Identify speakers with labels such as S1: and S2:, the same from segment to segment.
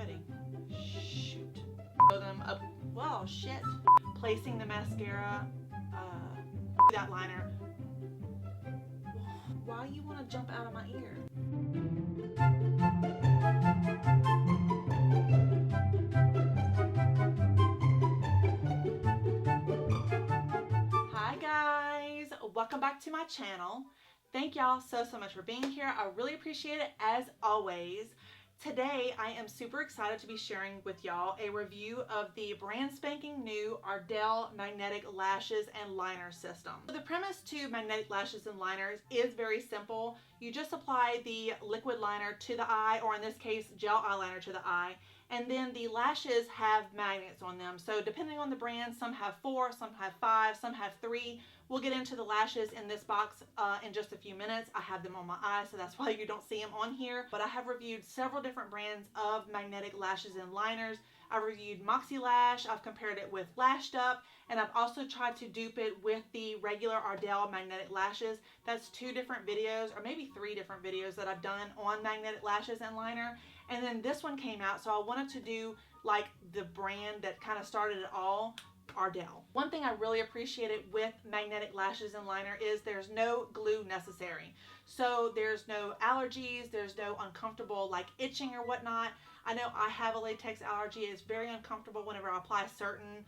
S1: ready. Shoot. Throw them up. Well, shit. Placing the mascara. That liner. Why you want to jump out of my ear? Hi guys, welcome back to my channel. Thank y'all so much for being here. I really appreciate it as always. Today I am super excited to be sharing with y'all a review of the brand spanking new Ardell Magnetic Lashes and Liner system. So the premise to magnetic lashes and liners is very simple. You just apply the liquid liner to the eye, or in this case gel eyeliner to the eye, and then the lashes have magnets on them. So depending on the brand, some have 4, some have 5, some have 3. We'll get into the lashes in this box in just a few minutes. I have them on my eyes, so that's why you don't see them on here. But I have reviewed several different brands of magnetic lashes and liners. I've reviewed Moxielash, I've compared it with Lashed Up, and I've also tried to dupe it with the regular Ardell Magnetic Lashes. That's 2 different videos, or maybe 3 different videos that I've done on magnetic lashes and liner. And then this one came out, so I wanted to do like the brand that kind of started it all, Ardell. One thing I really appreciated with magnetic lashes and liner is there's no glue necessary. So there's no allergies, there's no uncomfortable like itching or whatnot. I know I have a latex allergy. It's very uncomfortable whenever I apply certain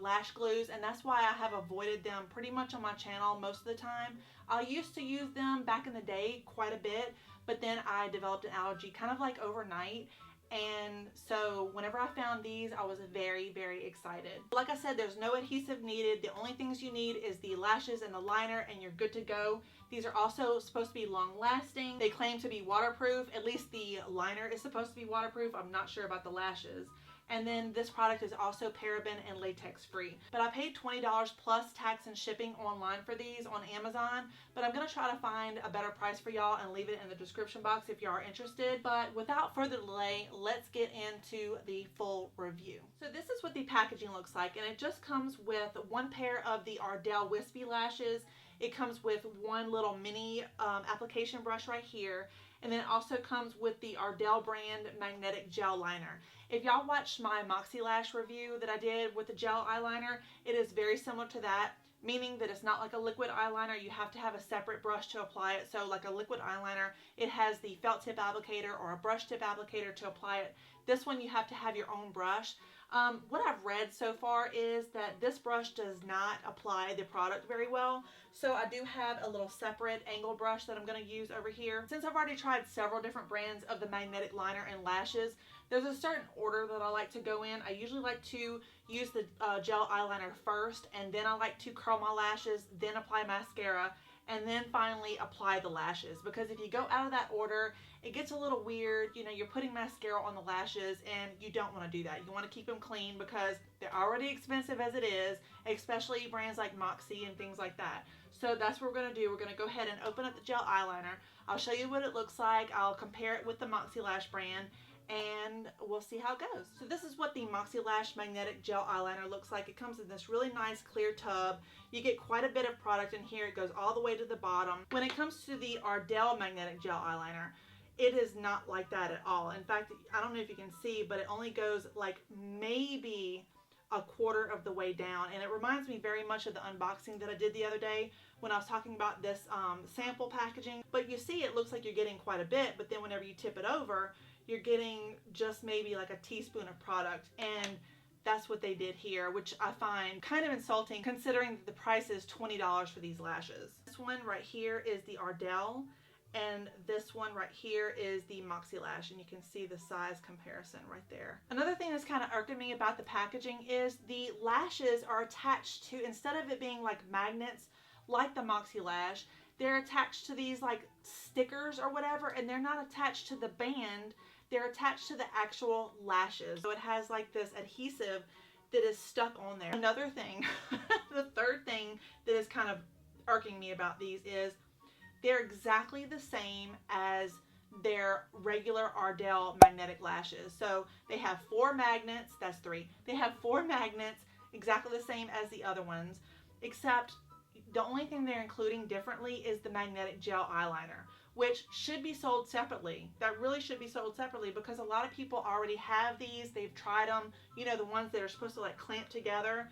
S1: lash glues, and that's why I have avoided them pretty much on my channel most of the time. I used to use them back in the day quite a bit, but then I developed an allergy kind of like overnight. And so whenever I found these, I was very excited. Like I said, there's no adhesive needed. The only things you need is the lashes and the liner, and you're good to go. These are also supposed to be long lasting. They claim to be waterproof. At least the liner is supposed to be waterproof. I'm not sure about the lashes. And then this product is also paraben and latex free. But I paid $20 plus tax and shipping online for these on Amazon. But I'm going to try to find a better price for y'all and leave it in the description box if y'all are interested. But without further delay, let's get into the full review. So this is what the packaging looks like. And it just comes with 1 pair of the Ardell Wispy lashes. It comes with 1 little mini application brush right here. And then it also comes with the Ardell brand magnetic gel liner. If y'all watched my Moxielash review that I did with the gel eyeliner, it is very similar to that, meaning that it's not like a liquid eyeliner. You have to have a separate brush to apply it. So like a liquid eyeliner, it has the felt tip applicator or a brush tip applicator to apply it. This one you have to have your own brush. What I've read so far is that this brush does not apply the product very well. So I do have a little separate angle brush that I'm going to use over here. Since I've already tried several different brands of the magnetic liner and lashes, there's a certain order that I like to go in. I usually like to use the gel eyeliner first, and then I like to curl my lashes, then apply mascara, and then finally apply the lashes. Because if you go out of that order, it gets a little weird. You know, you're putting mascara on the lashes, and you don't want to do that. You want to keep them clean because they're already expensive as it is, especially brands like Moxie and things like that. So that's what we're going to do. We're going to go ahead and open up the gel eyeliner. I'll show you what it looks like. I'll compare it with the Moxielash brand, and we'll see how it goes. So this is what the Moxielash magnetic gel eyeliner looks like. It comes in this really nice clear tub. You get quite a bit of product in here. It goes all the way to the bottom. When it comes to the Ardell magnetic gel eyeliner, it is not like that at all. In fact, I don't know if you can see, but it only goes like maybe a quarter of the way down, and it reminds me very much of the unboxing that I did the other day when I was talking about this sample packaging. But you see, it looks like you're getting quite a bit, but then whenever you tip it over, you're getting just maybe like a teaspoon of product, and that's what they did here, which I find kind of insulting considering that the price is $20 for these lashes. This one right here is the Ardell, and this one right here is the Moxielash, and you can see the size comparison right there. Another thing that's kind of irking me about the packaging is the lashes are attached to, instead of it being like magnets like the Moxielash, they're attached to these like stickers or whatever, and they're not attached to the band. They're attached to the actual lashes. So it has like this adhesive that is stuck on there. Another thing, the third thing that is kind of irking me about these is they're exactly the same as their regular Ardell magnetic lashes. So they have 4 magnets, that's 3. They have 4 magnets, exactly the same as the other ones, except the only thing they're including differently is the magnetic gel eyeliner, which should be sold separately. That really should be sold separately because a lot of people already have these. They've tried them. You know, the ones that are supposed to like clamp together.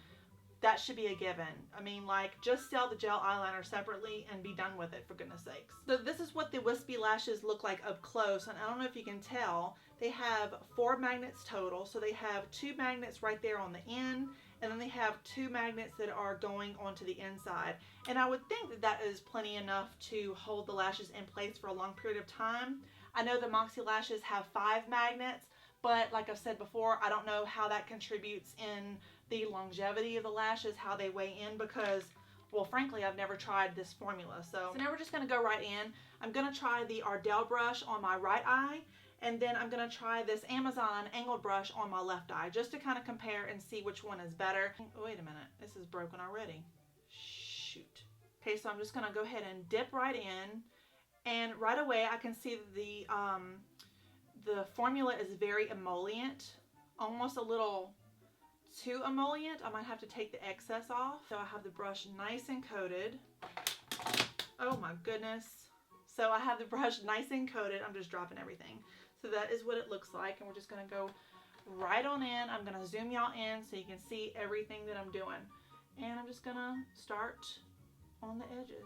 S1: That should be a given. I mean, like, just sell the gel eyeliner separately and be done with it, for goodness sakes. So this is what the wispy lashes look like up close, and I don't know if you can tell, they have 4 magnets total. So they have 2 magnets right there on the end, and then they have 2 magnets that are going onto the inside. And I would think that that is plenty enough to hold the lashes in place for a long period of time. I know the Moxielashes have 5 magnets, but like I've said before, I don't know how that contributes in the longevity of the lashes, how they weigh in, because, well, frankly, I've never tried this formula. So now we're just going to go right in. I'm going to try the Ardell brush on my right eye, and then I'm going to try this Amazon angled brush on my left eye, just to kind of compare and see which one is better. Oh, wait a minute, this is broken already. Shoot. Okay, so I'm just going to go ahead and dip right in, and right away I can see the formula is very emollient, almost a little too emollient. I might have to take the excess off. So I have the brush nice and coated. Oh my goodness. So I have the brush nice and coated. I'm just dropping everything. So that is what it looks like, and we're just going to go right on in. I'm going to zoom y'all in so you can see everything that I'm doing. And I'm just going to start on the edges.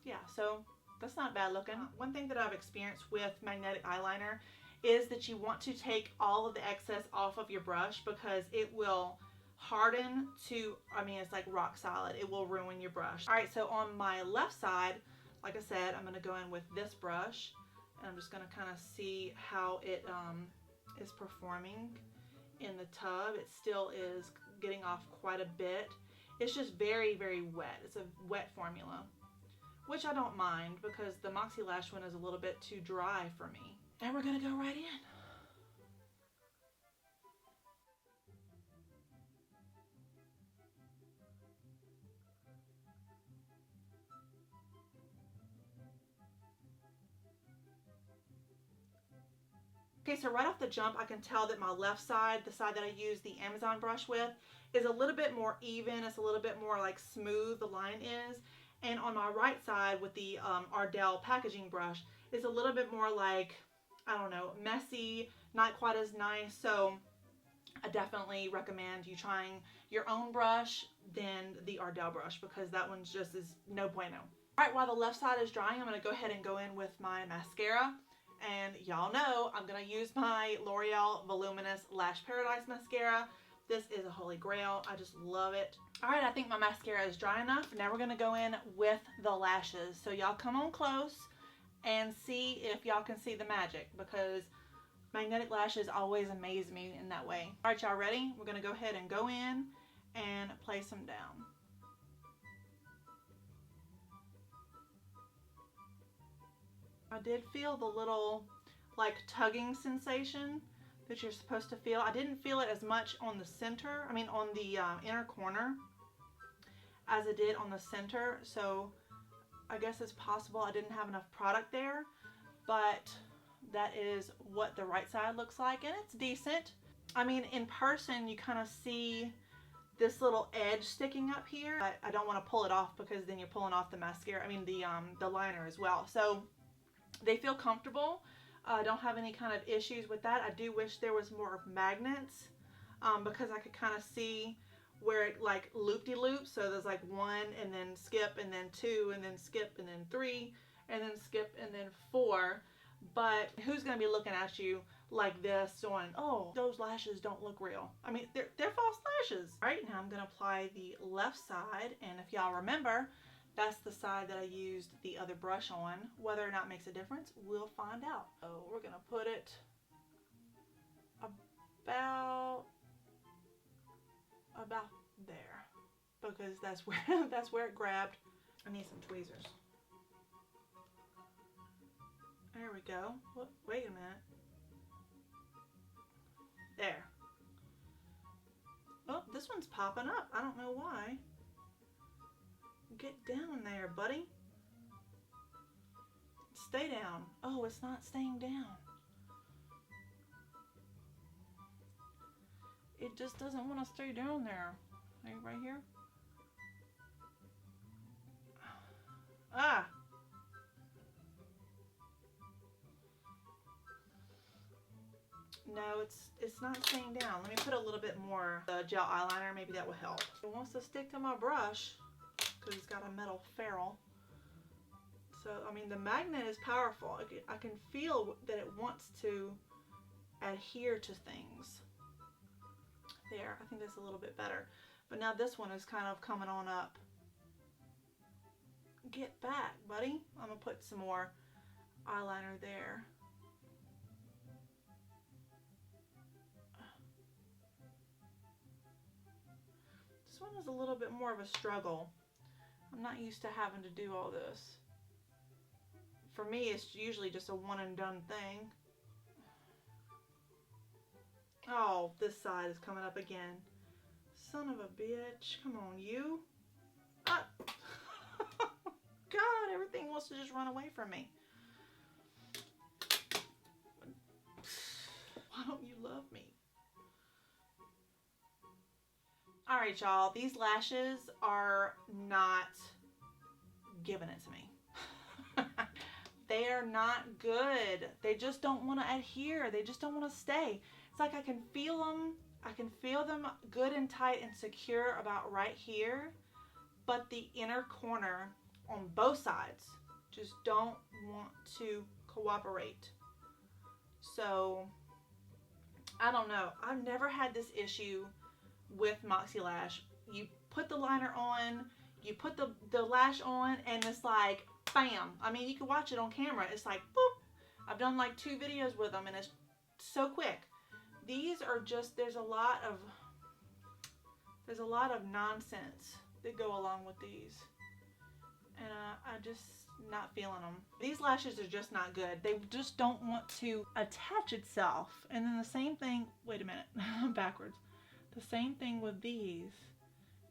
S1: Yeah, so that's not bad looking. One thing that I've experienced with magnetic eyeliner is that you want to take all of the excess off of your brush because it will harden to, I mean, it's like rock solid. It will ruin your brush. All right, so on my left side, like I said, I'm going to go in with this brush, and I'm just going to kind of see how it is performing in the tub. It still is getting off quite a bit. It's just very, very wet. It's a wet formula, which I don't mind because the Moxielash one is a little bit too dry for me. And we're gonna go right in. Okay, so right off the jump, I can tell that my left side, the side that I use the Amazon brush with, is a little bit more even. It's a little bit more like smooth, the line is. And on my right side with the Ardell packaging brush, it's a little bit more like, I don't know, messy, not quite as nice. So I definitely recommend you trying your own brush than the Ardell brush because that one's just is no bueno. All right, while the left side is drying, I'm going to go ahead and go in with my mascara. And y'all know I'm going to use my L'Oreal Voluminous Lash Paradise Mascara. This is a holy grail. I just love it. All right, I think my mascara is dry enough. Now we're going to go in with the lashes. So y'all come on close and see if y'all can see the magic because magnetic lashes always amaze me in that way. All right, y'all ready? We're going to go ahead and go in and place them down. I did feel the little like tugging sensation that you're supposed to feel. I didn't feel it as much on the center, I mean on the inner corner as I did on the center. So I guess it's possible I didn't have enough product there, but that is what the right side looks like, and it's decent. I mean, in person you kind of see this little edge sticking up here. I don't want to pull it off because then you're pulling off the mascara, I mean the liner as well. So they feel comfortable. I don't have any kind of issues with that. I do wish there was more magnets because I could kind of see where it like loop-de-loops. So there's like 1 and then skip and then 2 and then skip and then 3 and then skip and then 4. But who's going to be looking at you like this going, oh, those lashes don't look real. I mean, they're false lashes. All right, now I'm going to apply the left side. And if y'all remember, that's the side that I used the other brush on. Whether or not it makes a difference, we'll find out. So we're going to put it about there because that's where it grabbed. I need some tweezers. There we go. Wait a minute. There. Oh, this one's popping up. I don't know why. Get down there, buddy. Stay down. Oh, it's not staying down. It just doesn't want to stay down there. Right here. Ah. No, it's not staying down. Let me put a little bit more gel eyeliner. Maybe that will help. It wants to stick to my brush because it's got a metal ferrule. So, I mean, the magnet is powerful. I can feel that it wants to adhere to things. There, I think that's a little bit better. But now this one is kind of coming on up. Get back, buddy. I'm going to put some more eyeliner there. This one is a little bit more of a struggle. I'm not used to having to do all this. For me, it's usually just a one and done thing. Oh, this side is coming up again. Son of a bitch. Come on, you. Ah. God, everything wants to just run away from me. Why don't you love me? Alright, y'all. These lashes are not giving it to me. They are not good. They just don't want to adhere. They just don't want to stay. It's like I can feel them. I can feel them good and tight and secure about right here. But the inner corner on both sides just don't want to cooperate. So, I don't know. I've never had this issue with Moxielash. You put the liner on, you put the lash on, and it's like, bam. I mean, you can watch it on camera. It's like, boop. I've done like 2 videos with them, and it's so quick. These are just, there's a lot of nonsense that go along with these. And I just not feeling them. These lashes are just not good. They just don't want to attach itself. And then the same thing, wait a minute, backwards. The same thing with these.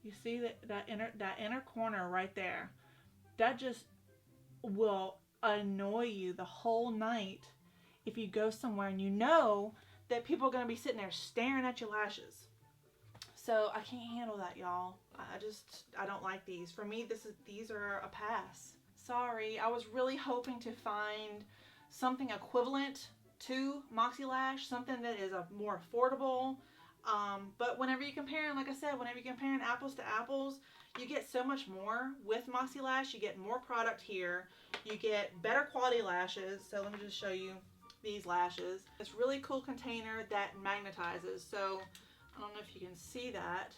S1: You see that inner corner right there. That just will annoy you the whole night if you go somewhere and you know that people are going to be sitting there staring at your lashes. So I can't handle that, y'all. I don't like these. For me, these are a pass. Sorry, I was really hoping to find something equivalent to Moxielash, something that is more affordable. But whenever you compare, like I said, whenever you're comparing apples to apples, you get so much more with Moxielash. You get more product here. You get better quality lashes. So let me just show you these lashes. It's really cool container that magnetizes. So I don't know if you can see that,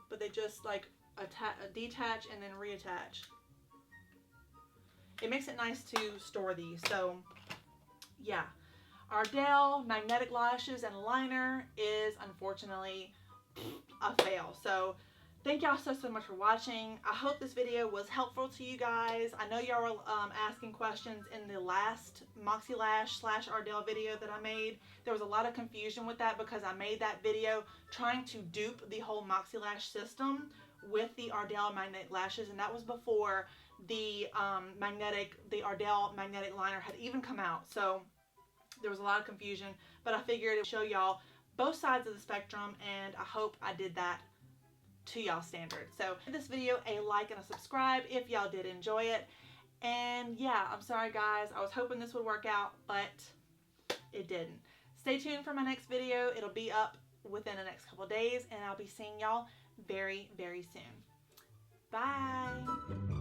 S1: but they just like detach and then reattach. It makes it nice to store these. So yeah, Ardell Magnetic Lashes and Liner is unfortunately a fail. So thank y'all so much for watching. I hope this video was helpful to you guys. I know y'all were asking questions in the last Moxielash / Ardell video that I made. There was a lot of confusion with that because I made that video trying to dupe the whole Moxielash system with the Ardell Magnetic Lashes, and that was before the Ardell Magnetic Liner had even come out. So there was a lot of confusion, but I figured it would show y'all both sides of the spectrum, and I hope I did that to y'all standard. So give this video a like and a subscribe if y'all did enjoy it. And yeah, I'm sorry guys, I was hoping this would work out, but it didn't. Stay tuned for my next video. It'll be up within the next couple days, and I'll be seeing y'all very soon. Bye.